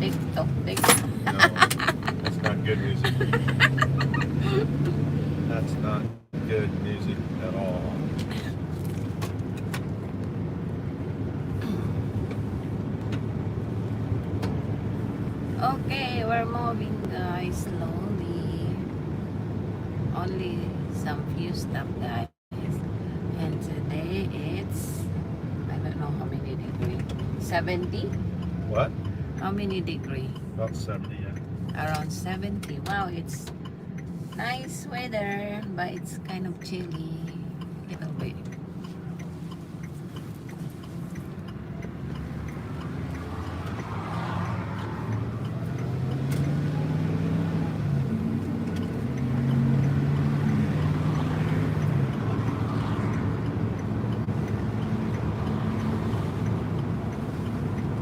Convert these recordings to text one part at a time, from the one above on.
TikTok. No, that's not good music. That's not good music at all. Okay, we're moving, guys, slowly. Only some few stuff, guys. And today it's, I don't know how many degree. 70? What? How many degree? About 70, yeah. Around 70. Wow, it's nice weather, but it's kind of chilly. Little bit.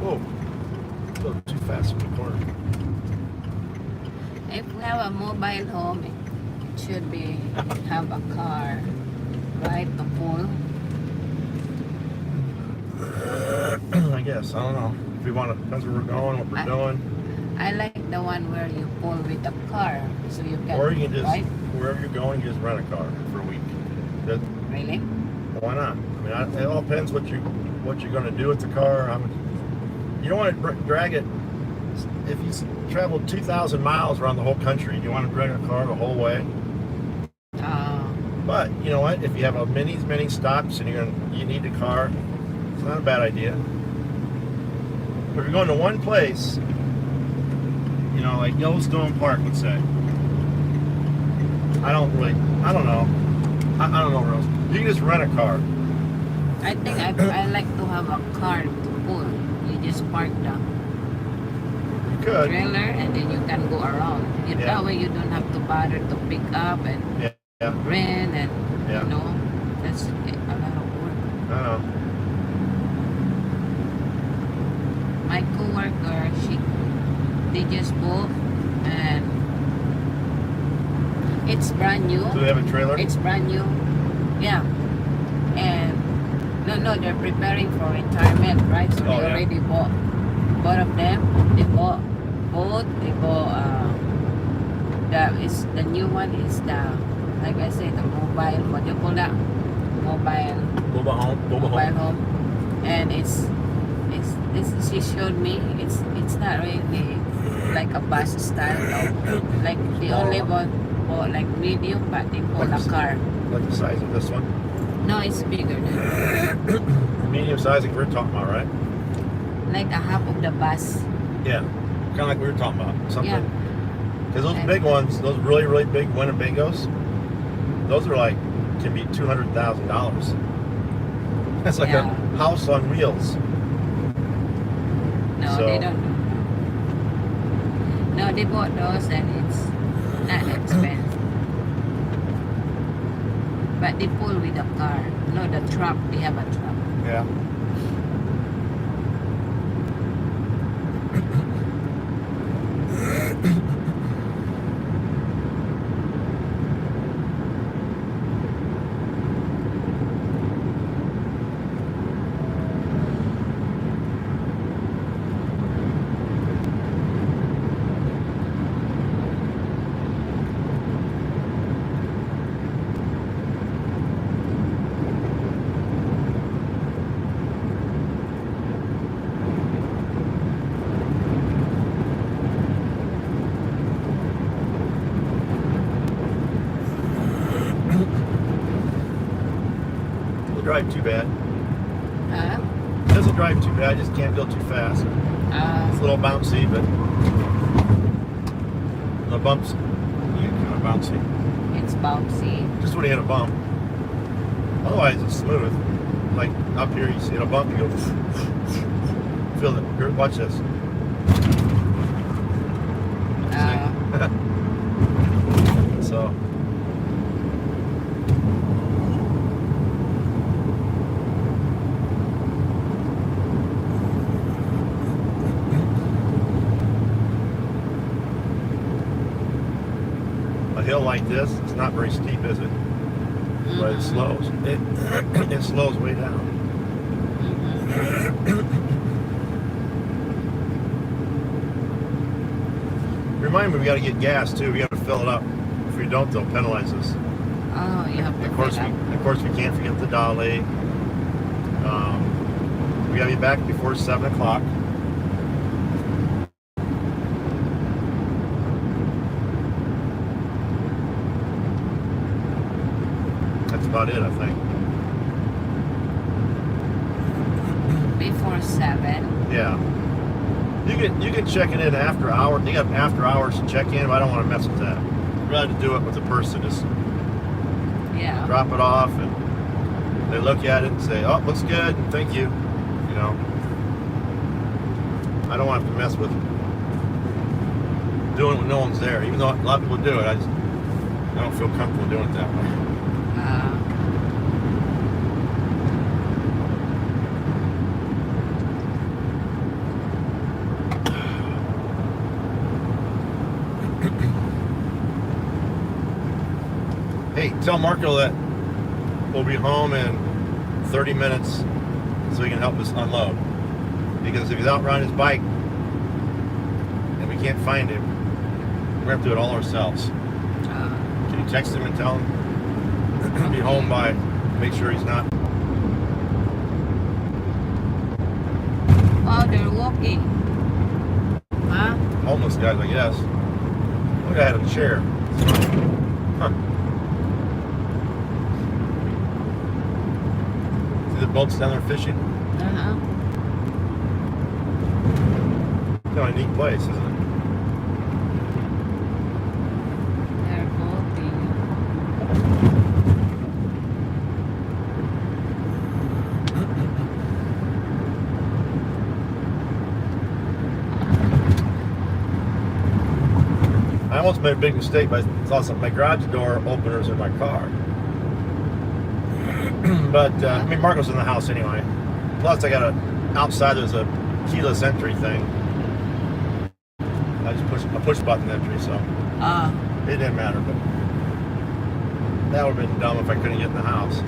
Whoa. A little too fast in the corner. If we have a mobile home, it should be have a car, right? To pull. I guess. I don't know. If we want to, depends where we're going, what we're doing. I like the one where you pull with a car, so you can. Or you can just, right? wherever you're going, you just rent a car for a week. That, Really? why not? I mean, it all depends what you're going to do with the car. You don't want to drag it. If you travel 2,000 miles around the whole country, do you want to drag a car the whole way? But you know what? If you have a many stops and you need the car, it's not a bad idea. But if you're going to one place, you know, like Yellowstone Park, let's say. I don't know. I don't know where else. You can just rent a car. I think I like to have a car to pull. You just park the You could. trailer and then you can go around. Yeah. That way you don't have to bother to pick up and Yeah. rent and Yeah. you know, that's a lot of work. I know. My coworker, they just bought and it's brand new. Do they have a trailer? It's brand new. Yeah. And no, they're preparing for retirement, right? So they already bought both of them. They bought both. They bought the new one is the, like I said, the mobile, what do you call that? Mobile home. And it's she showed me it's not really like a bus style, no. Like they only bought like medium, but they bought a car. Like the size of this one? No, it's bigger than Medium size, like we're talking about, right? like a half of the bus. Yeah. Kind of like we were talking about. Something. Yeah. Because those big ones, those really big Winnebagos, those are like, can be $200,000. That's like a house on wheels. No, So- they don't. No, they bought those and it's not expensive. But they pull with a car. No, the truck. They have a truck. Yeah. Doesn't drive too bad. Doesn't drive too bad. Just can't go too fast. It's a little bouncy, but the bumps, yeah, kind of bouncy. It's bouncy. Just when you hit a bump. Otherwise, it's smooth. Like up here, you see a bump, you go. Feel it. Here, watch this. So. A hill like this, it's not very steep, is it? But it slows. It slows way down. remind me, we got to get gas too. We got to fill it up. If we don't, they'll penalize us. Oh, you have to Of course, fill up. of course, we can't forget the dolly. We got to be back before 7 o'clock. That's about it, I think. Before 7. Yeah. You can check it in after hours. You got after hours to check in, but I don't want to mess with that. I'd rather do it with a person. Just Yeah. drop it off, and they look at it and say, "Oh, looks good. Thank you." You know. I don't want to mess with doing it when no one's there. Even though a lot of people do it, I don't feel comfortable doing it that way. Hey, tell Marco that we'll be home in 30 minutes so he can help us unload. Because if he's out riding his bike and we can't find him, we're going to have to do it all ourselves. Can you text him and tell him he'll be home by, make sure he's not. Oh, they're walking. Huh? Homeless guys, I guess. Look, I had a chair. Huh. See the boats down there fishing? Uh-huh. Kind of a neat place, isn't it? They're walking. I almost made a big mistake by saw some my garage door openers in my car. But I mean, Marco's in the house anyway. Plus, I got outside. There's a keyless entry thing. I just push button entry, so it didn't matter. But that would have been dumb if I couldn't get in the house.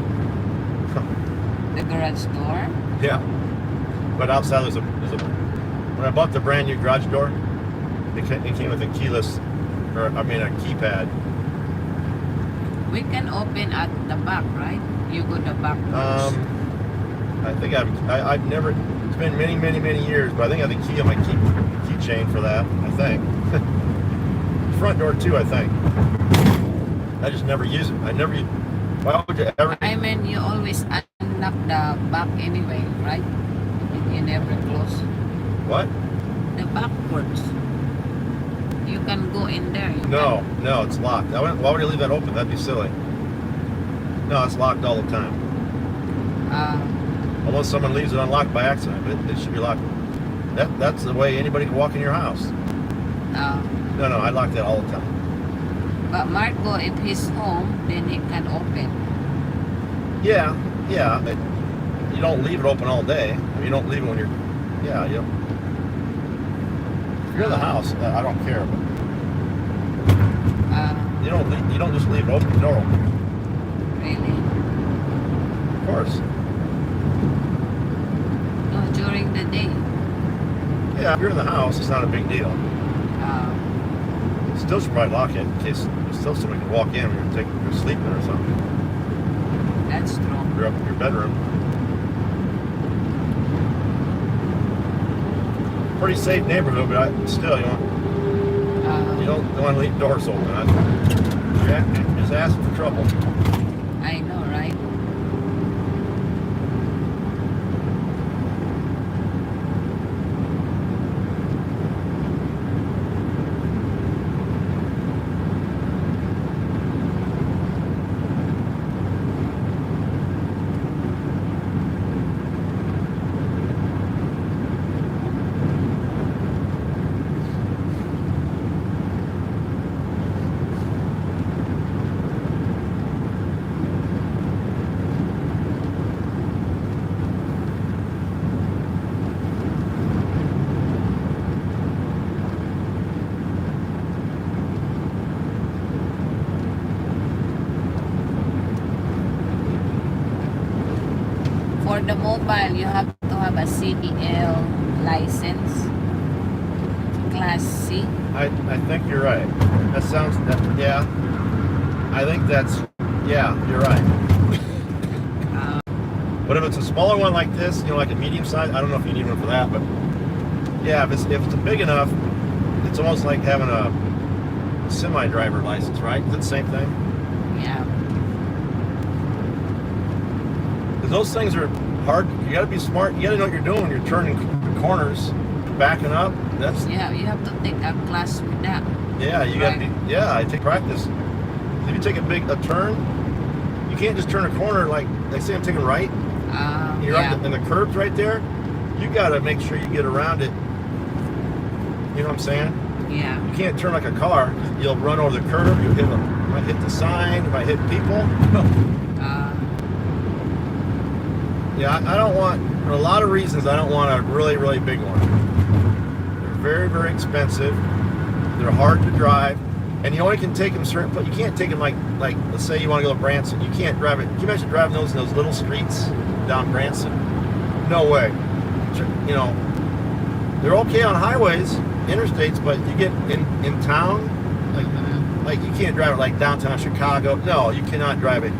The garage door? Yeah. But outside there's a when I bought the brand new garage door, it came with a keyless, or I mean a keypad. We can open at the back, right? You go the back doors. I think I've never. It's been many years, but I think I have the key on my keychain for that. I think front door too. I think. I just never use it. I never. Why would you ever? I mean, you always unlock the back anyway, right? You never close. What? The backwards. You can go in there. No, it's locked. Why would you leave that open? That'd be silly. No, it's locked all the time. Unless someone leaves it unlocked by accident, but it should be locked. That's the way anybody can walk in your house. No, I lock that all the time. But Marco, if he's home, then he can open. Yeah. But you don't leave it open all day. I mean, you don't leave it when you're. Yeah, you. If you're in the house, I don't care. But you don't just leave it open. The door open. Really? Of course. No, during the day. Yeah, if you're in the house, it's not a big deal. Still should probably lock it in case still somebody can walk in and you're sleeping or something. That's true. You're up in your bedroom. Pretty safe neighborhood, but still, you don't want to leave doors open. You're just asking for trouble. I know, right? For the mobile, you have to have a CDL license. Class C. I think you're right. That sounds, yeah. I think that's, yeah, you're right. But if it's a smaller one like this, like a medium size, I don't know if you need one for that, but yeah, if it's big enough, it's almost like having a semi-driver license, right? Is it the same thing? Yeah. Because those things are hard. You got to be smart. You got to know what you're doing when you're turning corners, backing up. That's Yeah, you have to take a class with that. yeah. You got to be. Yeah, I take practice. If you take a turn, you can't just turn a corner like say I'm taking right. You're yeah. and the curb's right there. You got to make sure you get around it. You know what I'm saying? Yeah. You can't turn like a car. You'll run over the curb. You might hit the sign. You might hit people. Yeah, I don't want, for a lot of reasons, I don't want a really, really big one. They're very, very expensive. They're hard to drive. And you only can take them certain, but you can't take them like let's say you want to go to Branson. You can't drive it. Can you imagine driving those in those little streets down Branson? No way. They're okay on highways, interstates, but you get in town, like you can't drive it like downtown Chicago. No, you cannot drive it.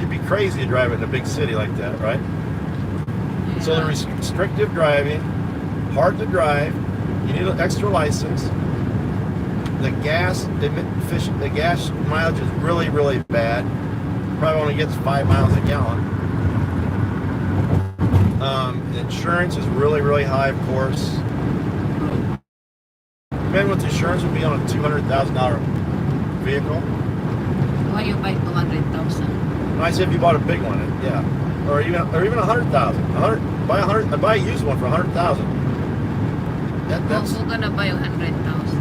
You'd be crazy to drive it in a big city like that, right? Yeah. So they're restrictive driving, hard to drive. You need an extra license. The gas mileage is really, really bad. Probably only gets 5 miles a gallon. The insurance is really, really high, of course. Imagine what the insurance would be on a $200,000 vehicle. Why you buy 200,000? I said if you bought a big one, yeah, or even 100,000. Buy a used one for 100,000. That's who's gonna buy 100,000?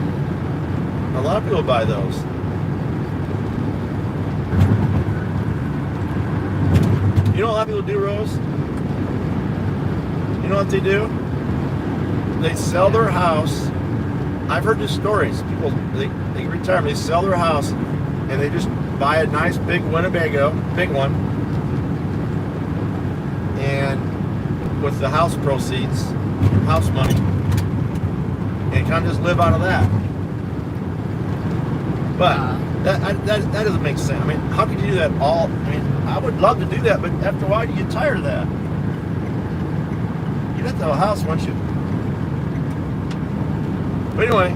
a lot of people buy those. You know what a lot of people do, Rose? You know what they do? They sell their house. I've heard these stories. People they retire, they sell their house, and they just buy a nice big Winnebago, big one, and with the house proceeds, house money, and kind of just live out of that. But that doesn't make sense. I mean, how could you do that all? I mean, I would love to do that, but after a while you get tired of that. You'd have to have a house once you. But anyway,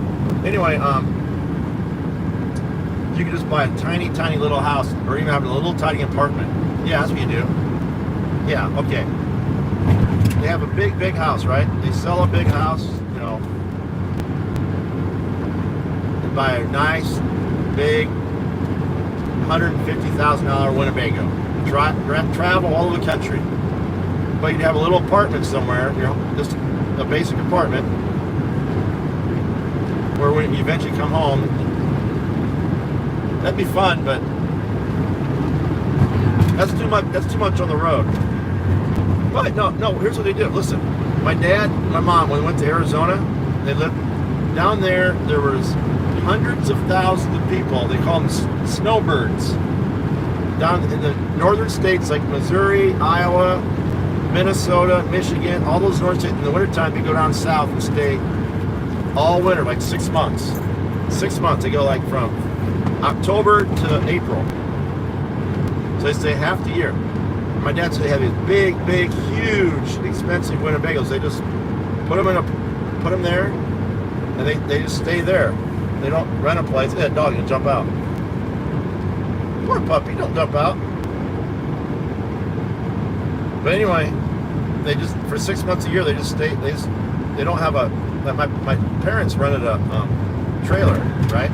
you could just buy a tiny, tiny little house, or even have a little tiny apartment. Yeah, that's what you do. Yeah, okay. They have a big, big house, right? They sell a big house, They buy a nice, big, $150,000 Winnebago. Travel all over the country. But you'd have a little apartment somewhere, just a basic apartment, where when you eventually come home, that'd be fun, but that's too much. That's too much on the road. But no. Here's what they do. Listen, my dad, my mom, when we went to Arizona, they lived down there. There was hundreds of thousands of people. They call them snowbirds. Down in the northern states like Missouri, Iowa, Minnesota, Michigan, all those northern states. In the wintertime, they go down south and stay all winter, like 6 months. 6 months. They go like from October to April. So they stay half the year. My dad said they have these big, big, huge, expensive Winnebagos. They just put them there, and they just stay there. They don't rent a place. That dog can jump out. Poor puppy, don't jump out. But anyway, they just for 6 months a year they just stay. They don't have a. Like my parents rented a trailer, right?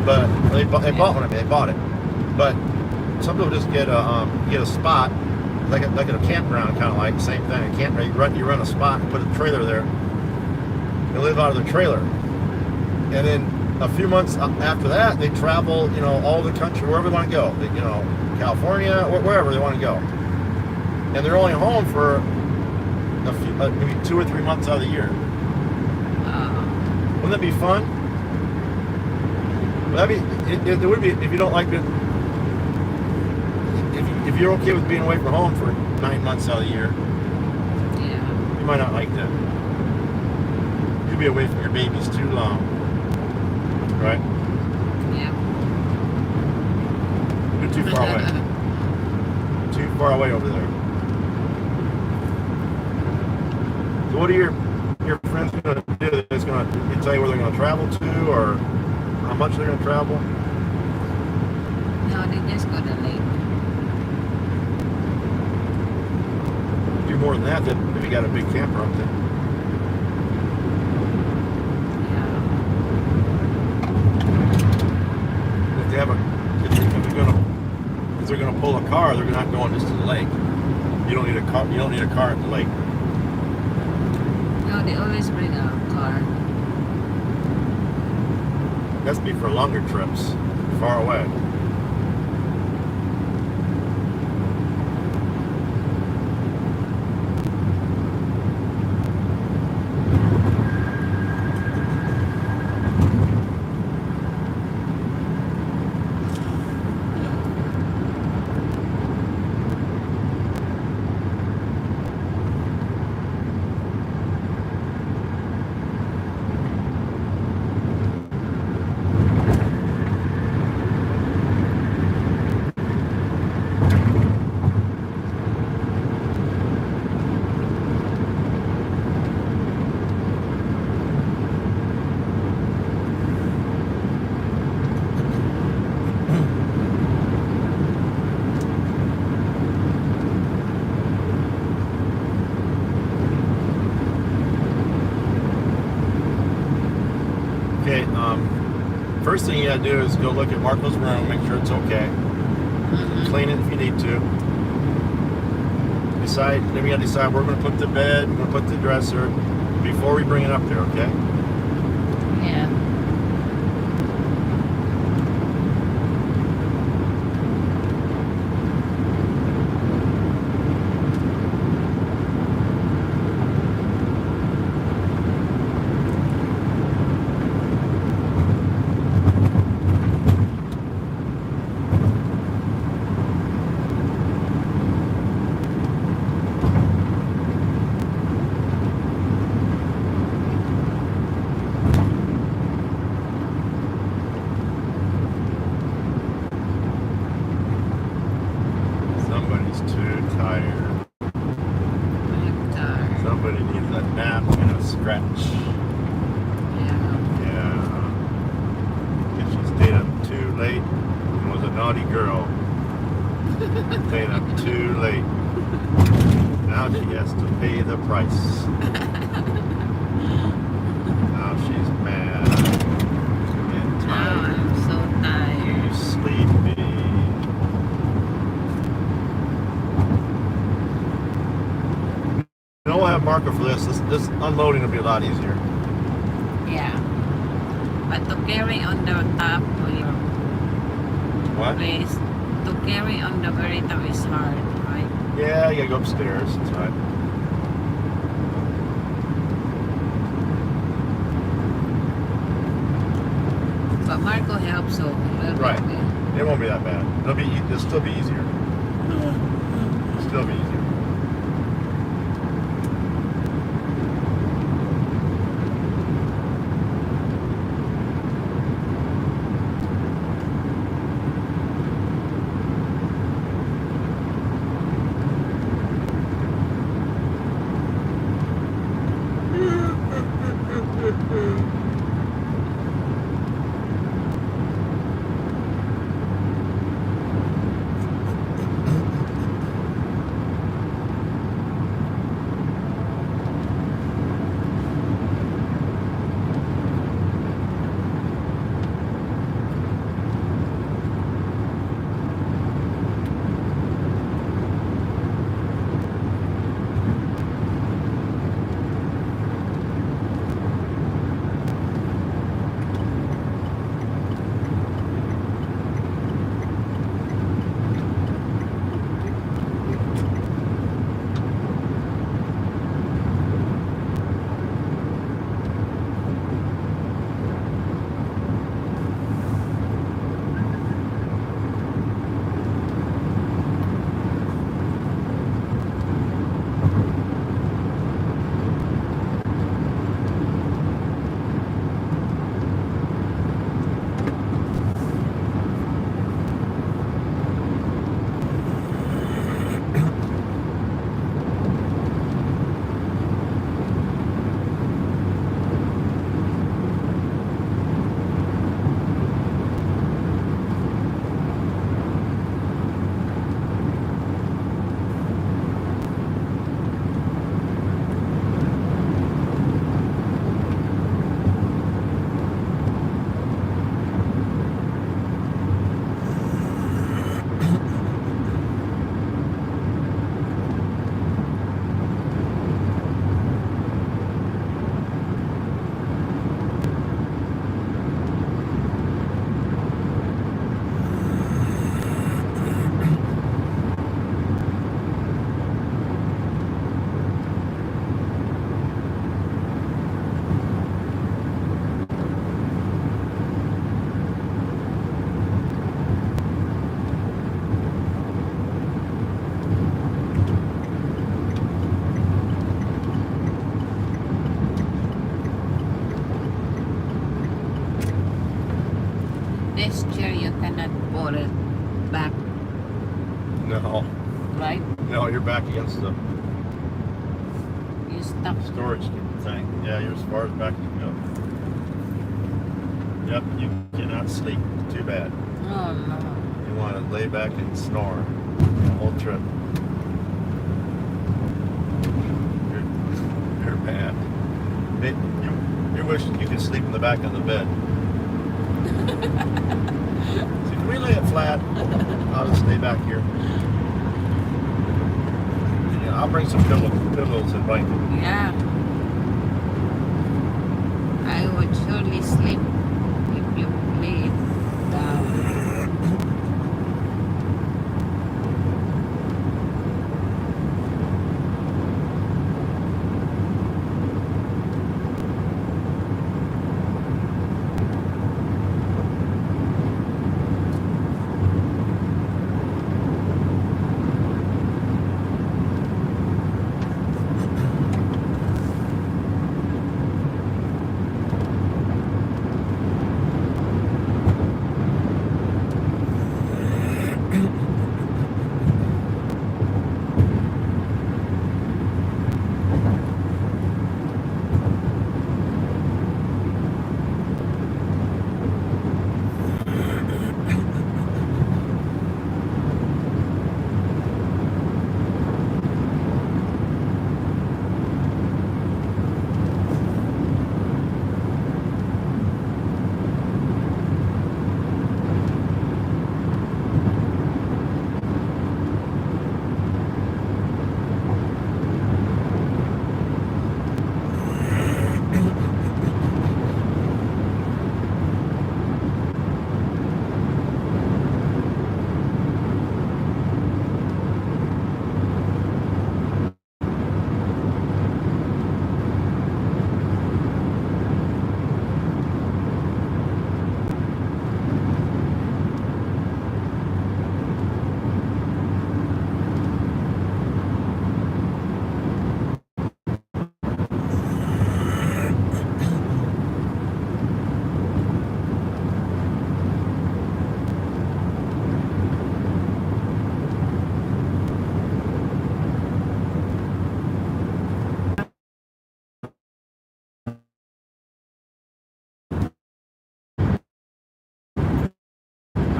But they bought one. I mean, they bought it. But some people just get a spot, like a campground, kind of like the same thing. You rent a spot and put a trailer there, and live out of the trailer. And then a few months after that, they travel, all over the country, wherever they want to go. California, wherever they want to go. And they're only home for maybe 2 or 3 months out of the year. Wouldn't that be fun? Well, it would be if you don't like it. If you're okay with being away from home for 9 months out of the year, yeah, you might not like that. be away from your babies too long. Right? Yeah. You're too far away. Too far away over there. So what are your friends going to do? They're going to tell you where they're going to travel to, or how much they're going to travel? No, they just go to the lake. Do more than that if you got a big camper up there. Yeah. If they have if they're going to pull a car, they're not going just to the lake. You don't need a car. You don't need a car at the lake. No, they always bring a car. That's be for longer trips, far away. Okay, first thing you gotta do is go look at Marco's room, make sure it's okay. Clean it if you need to. Then we gotta decide where we're gonna put the bed, we're gonna put the dresser before we bring it up there, okay? Yeah. Somebody's too tired. I'm tired. Somebody needs a nap and a stretch. Yeah. Yeah. And she stayed up too late and was a naughty girl. Stayed up too late. Now she has to pay the price. Now she's mad. And Now tired. I'm so tired. You sleepy. We'll have Marco for this. This unloading will be a lot easier. Yeah. But to carry on the top of your What? place, to carry on the very top is hard, right? Yeah, you gotta go upstairs. That's right. But Marco helps, so we'll be Right. okay. It won't be that bad. It'll still be easier. It'll still be easier. put it back, No, right? no, you're back against the You stuck. storage thing. Yeah, you're as far as back as you go. Yep, you cannot sleep. Too bad. Oh no. You want to lay back and snore the whole trip. You're bad. You wish you could sleep in the back of the bed. So can we lay it flat? I'll just stay back here. Yeah, I'll bring some pillows and blankets. Yeah. I would surely sleep if you lay it down.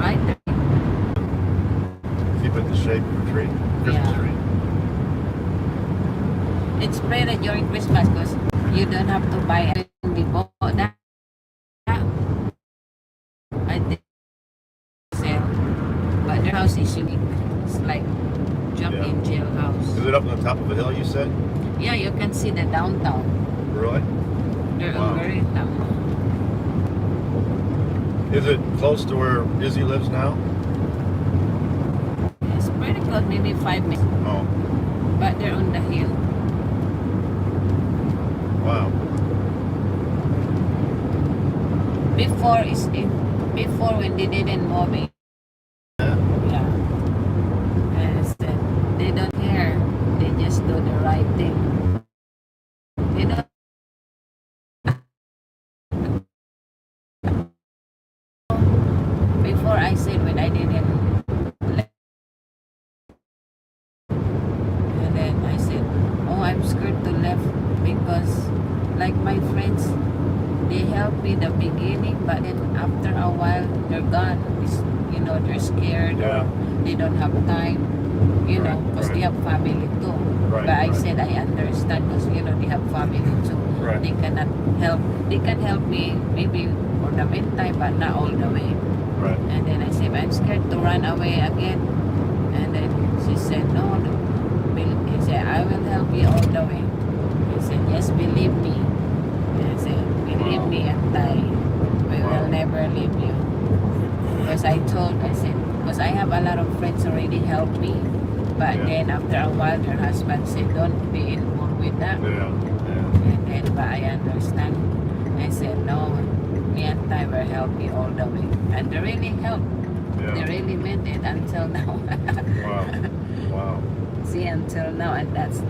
Right there. Keep it the shape of a tree. Christmas Yeah. tree. It's better during Christmas because you don't have to buy anything before that. I think sell. But their house is unique. It's like jump Yeah. in jail house. Is it up on the top of a hill, you said? Yeah, you can see the downtown. Really? They're Wow. very down. Is it close to where Izzy lives now? It's pretty close, maybe 5 minutes. Oh, But they're on the hill. wow. Before when they didn't move it. Yeah. Yeah. And instead, they don't care. They just do the right thing. They don't. Before I said when I didn't. And then I said, oh, I'm scared to left because like my friends, they helped me the beginning, but then after a while they're gone. They're scared. Yeah. They don't have time. Right, Because right. they have family too. Right, But I right. said I understand because they have family too. Right. They cannot help. They can help me maybe for the meantime, but not all the way. Right. And then I said, I'm scared to run away again. And then she said, no. He said, I will help you all the way. He said, yes, believe me. And I said, believe Wow. me and die. We Wow. will never leave you. Because I said, because I have a lot of friends already helped me. But Yeah. then after a while, their husband said, don't be involved with that. Yeah. And then, but I understand. I said, no, me and Ty will help you all the way. And they really helped. Yeah. They really meant it until now. Wow. Wow. See, until now. And that's,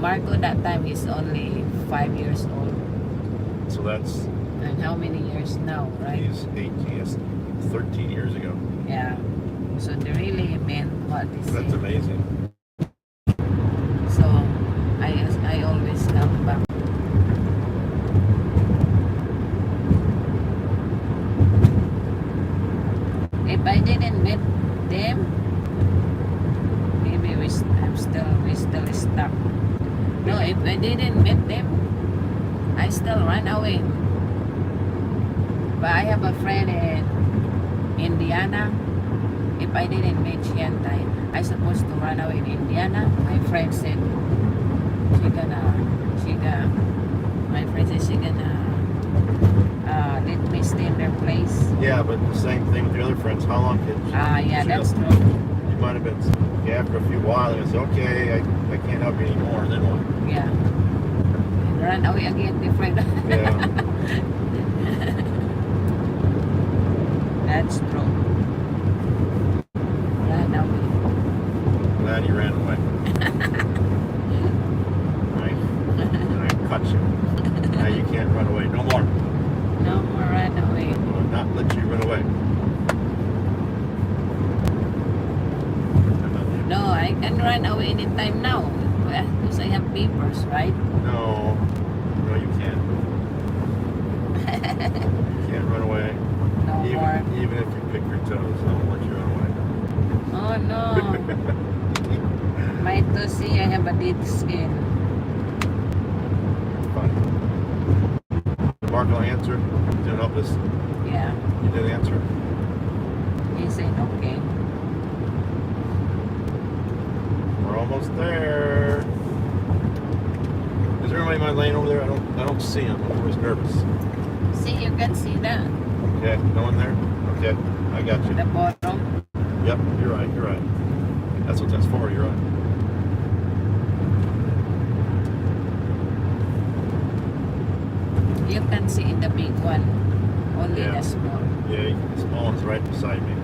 Marco that time is only 5 years old. So that's, And how many years now, right? he's 18, yes, 13 years ago. Yeah. So they really meant what they say. That's amazing. So I always come back. If I didn't meet them, maybe we still stuck. No, if I didn't meet them, I still run away. But I have a friend in Indiana. If I didn't meet Shiantai, I supposed to run away in Indiana. My friend said my friend said she gonna let me stay in their place. Yeah, but the same thing with the other friends. How long did Yeah, that's true. You might have been, yeah, after a few while, and it's okay, I can't help you anymore, and then what? Yeah. Run away again, different. Yeah. That's true. Run away. Glad you ran away. Right. And I cut you. Now you can't run away. No more. No more run away. I will not let you run away. No, I can run away anytime now. Because I have papers, right? No. No, you can't. You can't run away. No more. Even if you pick your toes, I won't let you run away. Oh no. My to see I have a dead skin. Fine. Mark will answer. You didn't help us. Yeah. You didn't answer. He said okay. We're almost there. Is there anybody in my lane over there? I don't see him. I'm always nervous. See, you can see that. Okay, no one there? Okay, I got you. The bottom. Yep, you're right. That's what that's for, you're right. You can see in the big one. Only Yeah. the small. Yeah, the small one's right beside me.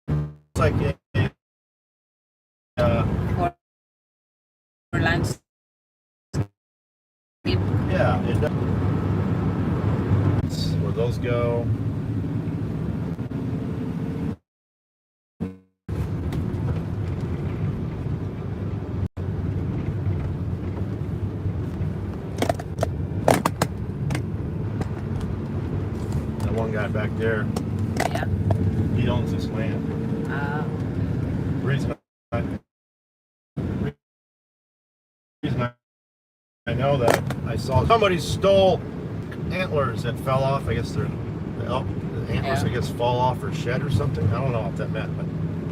It's like For landscape. yeah, it does. Where those go. That one guy back there, Yeah. he owns this land. Reason I know that I saw somebody stole antlers that fell off. I guess the antlers, Yeah. I guess, fall off or shed or something. I don't know what that meant, but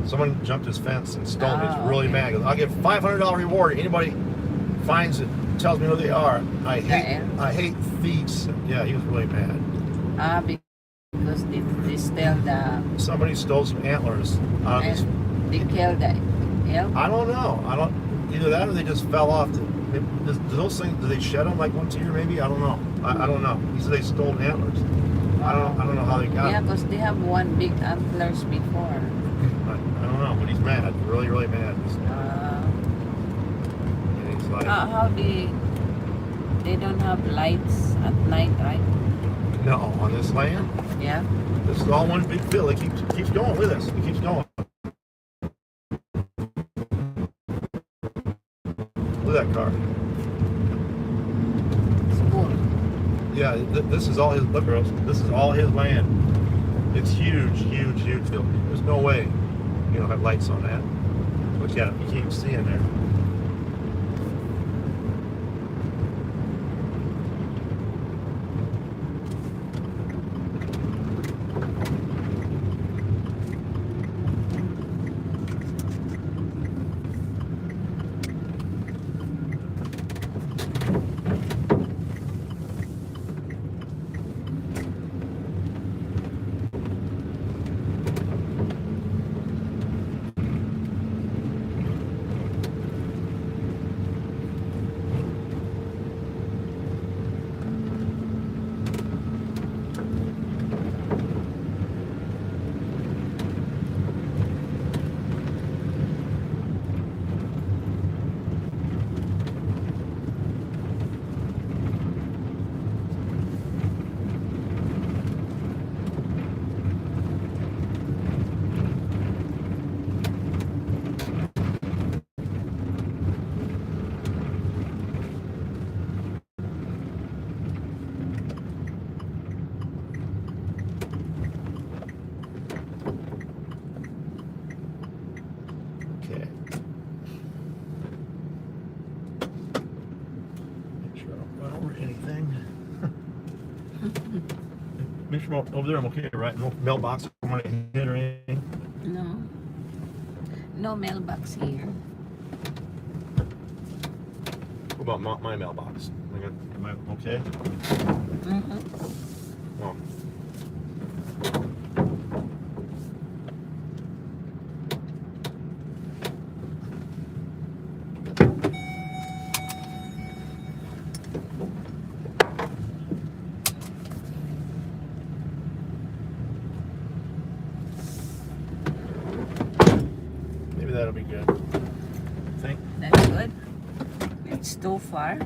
someone jumped his fence and stole them. He's really okay. mad. He goes, I'll get $500 reward. Anybody finds it, tells me who they are. I hate thieves. Yeah, he was really mad. Because they steal the Somebody stole some antlers out of his. and they kill the elk. I don't know. Either that or they just fell off. Do those things? Do they shed them like once a year? Maybe I don't know. I don't know. He said they stole antlers. I don't know how they got. Yeah, them. because they have one big antlers before. I don't know, but he's mad. Really mad. And he's like, How they don't have lights at night, right? no, on this land, Yeah. this is all one big field. It keeps going with us. It keeps going. Look at that car. It's cool. Yeah, this is all his. Look, girls. This is all his land. It's huge field. There's no way you don't have lights on that. But yeah, you can't see in there. Make sure over there I'm okay, right? No mailbox I want to hit or anything. No. No mailbox here. What about my mailbox? Am I okay? Mm-hmm. Well, maybe that'll be good. Think? That's good. It's too far.